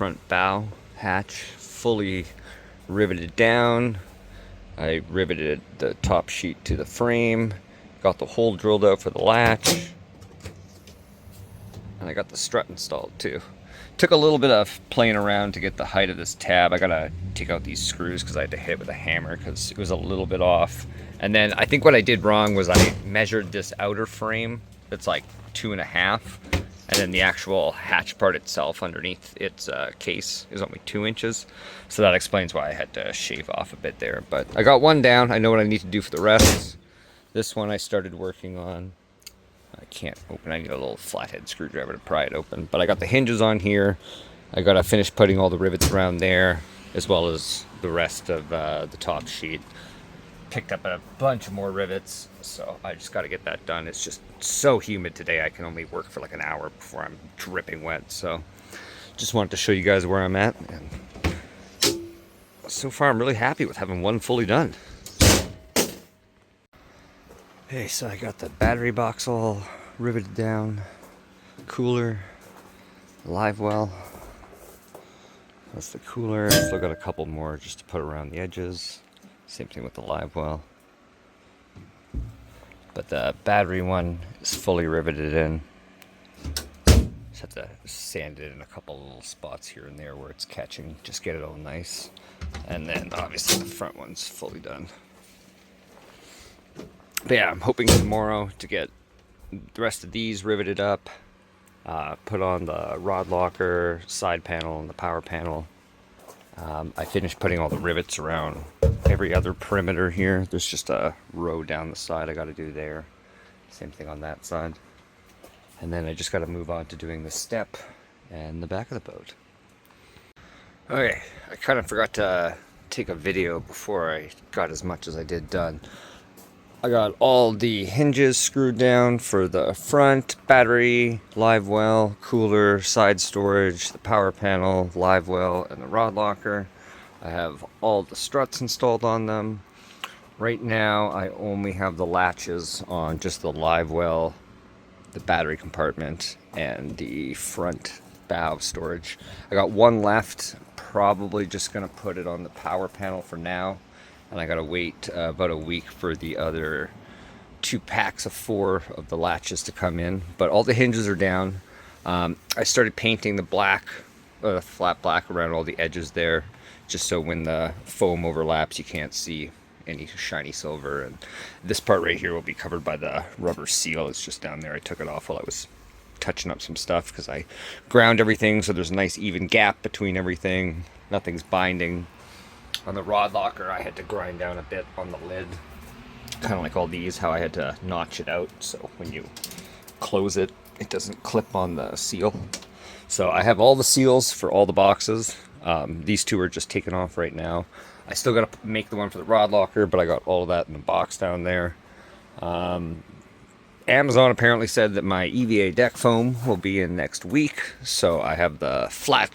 front bow hatch fully riveted down. I riveted the top sheet to the frame, got the hole drilled out for the latch, and I got the strut installed too. Took a little bit of playing around to get the height of this tab. I gotta take out these screws because I had to hit with a hammer because it was a little bit off. And then I think what I did wrong was I measured this outer frame that's like 2.5, and then the actual hatch part itself underneath its case is only 2 inches. So that explains why I had to shave off a bit there. But I got one down. I know what I need to do for the rest. This one I started working on. I can't open. I need a little flathead screwdriver to pry it open. But I got the hinges on here. I got to finish putting all the rivets around there, as well as the rest of the top sheet. Picked up a bunch of more rivets, so I just got to get that done. It's just so humid today. I can only work for like an hour before I'm dripping wet. So just wanted to show you guys where I'm at. And so far, I'm really happy with having one fully done. Okay, so I got the battery box all riveted down, cooler, live well. That's the cooler. Still got a couple more just to put around the edges. Same thing with the live well. But the battery one is fully riveted in. Just have to sand it in a couple little spots here and there where it's catching. Just get it all nice. And then obviously the front one's fully done. But yeah, I'm hoping tomorrow to get the rest of these riveted up, put on the rod locker, side panel, and the power panel. I finished putting all the rivets around every other perimeter here. There's just a row down the side I got to do there. Same thing on that side. And then I just got to move on to doing the step and the back of the boat. Okay, I kind of forgot to take a video before I got as much as I did done. I got all the hinges screwed down for the front, battery, live well, cooler, side storage, the power panel, live well, and the rod locker. I have all the struts installed on them. Right now, I only have the latches on just the live well, the battery compartment, and the front bow storage. I got one left, probably just gonna put it on the power panel for now. And I gotta wait about a week for the other 2 packs of 4 of the latches to come in. But all the hinges are down. I started painting the black, flat black around all the edges there, just so when the foam overlaps, you can't see any shiny silver. And this part right here will be covered by the rubber seal. It's just down there. I took it off while I was touching up some stuff because I ground everything so there's a nice even gap between everything. Nothing's binding. On the rod locker, I had to grind down a bit on the lid, kind of like all these, how I had to notch it out so when you close it, it doesn't clip on the seal. So I have all the seals for all the boxes. These 2 are just taken off right now. I still got to make the one for the rod locker, but I got all of that in the box down there. Amazon apparently said that my EVA deck foam will be in next week, so I have the flat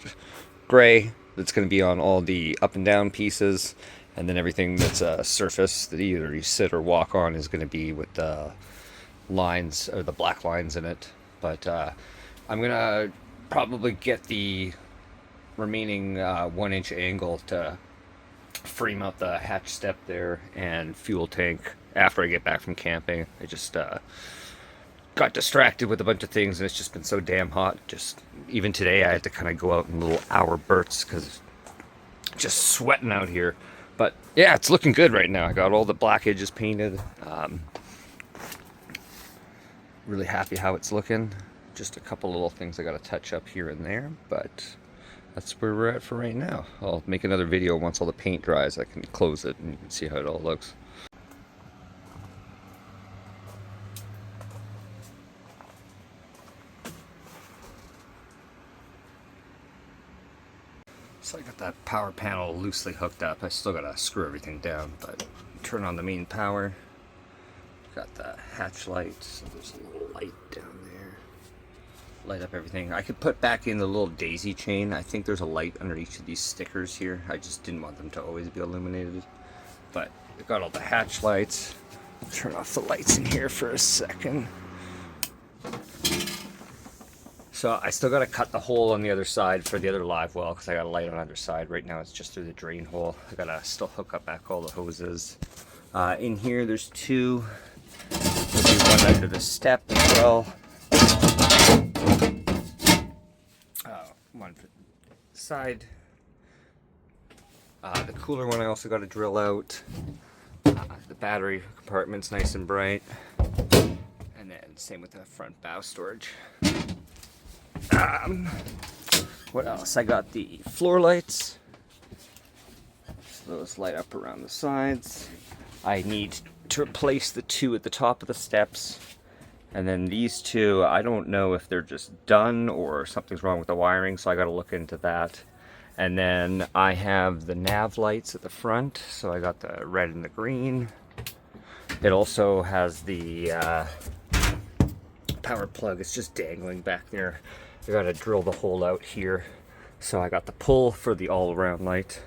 gray that's going to be on all the up and down pieces, and then everything that's a surface that either you sit or walk on is going to be with the lines, or the black lines in it. But I'm going to probably get the remaining 1-inch angle to frame out the hatch step there and fuel tank after I get back from camping. I just got distracted with a bunch of things, and it's just been so damn hot. Just even today I had to kind of go out in little hour bursts because just sweating out here. But yeah, it's looking good right now. I got all the black edges painted. Really happy how it's looking. Just a couple little things I got to touch up here and there, but that's where we're at for right now. I'll make another video once all the paint dries. I can close it and you can see how it all looks. So I got that power panel loosely hooked up. I still gotta screw everything down, but turn on the main power. Got the hatch light, so there's a little light down there. Light up everything. I could put back in the little daisy chain. I think there's a light under each of these stickers here. I just didn't want them to always be illuminated. But I've got all the hatch lights. I'll turn off the lights in here for a second. So I still got to cut the hole on the other side for the other live well because I got a light on the other side. Right now it's just through the drain hole. I got to still hook up back all the hoses. In here there's two. There'll be one under the step as well. One for the side. The cooler one I also got to drill out. The battery compartment's nice and bright. And then same with the front bow storage. What else? I got the floor lights. So those light up around the sides. I need to replace the two at the top of the steps. And then these two, I don't know if they're just done or something's wrong with the wiring, so I gotta look into that. And then I have the nav lights at the front, so I got the red and the green. It also has the power plug. It's just dangling back there. I gotta drill the hole out here. So I got the pull for the all-around light.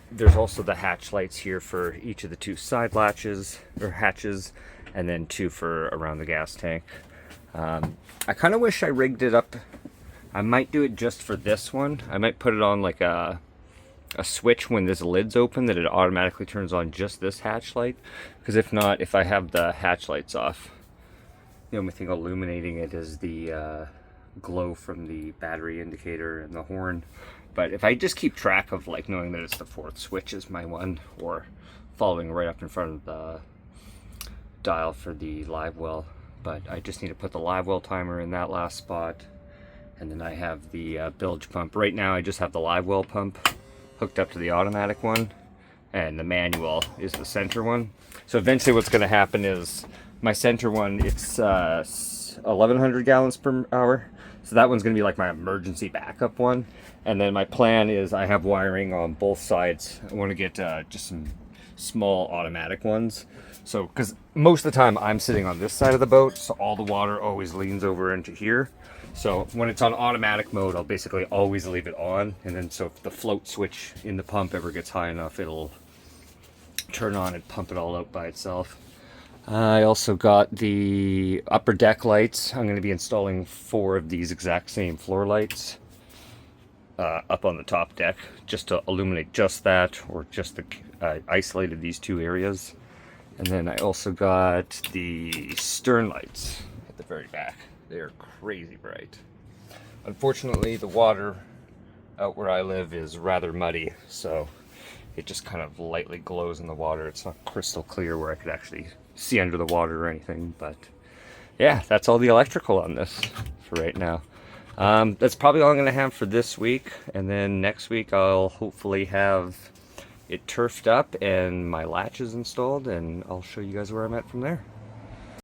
There's also the hatch lights here for each of the two side latches or hatches, and then two for around the gas tank. I kind of wish I rigged it up. I might do it just for this one. I might put it on like a switch when this lid's open that it automatically turns on just this hatch light. Because if not, if I have the hatch lights off, the only thing illuminating it is the glow from the battery indicator and the horn. But if I just keep track of like knowing that it's the fourth switch is my one, or following right up in front of the dial for the live well. But I just need to put the live well timer in that last spot. And then I have the bilge pump. Right now I just have the live well pump hooked up to the automatic one, and the manual is the center one. So eventually what's going to happen is my center one, it's 1100 gallons per hour. So that one's going to be like my emergency backup one. And then my plan is I have wiring on both sides. I want to get just some small automatic ones. So, because most of the time I'm sitting on this side of the boat, so all the water always leans over into here. So when it's on automatic mode, I'll basically always leave it on. And then so if the float switch in the pump ever gets high enough, it'll turn on and pump it all out by itself. I also got the upper deck lights. I'm going to be installing 4 of these exact same floor lights up on the top deck, just to illuminate just that, or just the isolated these 2 areas. And then I also got the stern lights at the very back. They're crazy bright. Unfortunately, the water out where I live is rather muddy, so it just kind of lightly glows in the water. It's not crystal clear where I could actually see under the water or anything. But yeah, that's all the electrical on this for right now. That's probably all I'm going to have for this week. And then next week I'll hopefully have it turfed up and my latches installed, and I'll show you guys where I'm at from there.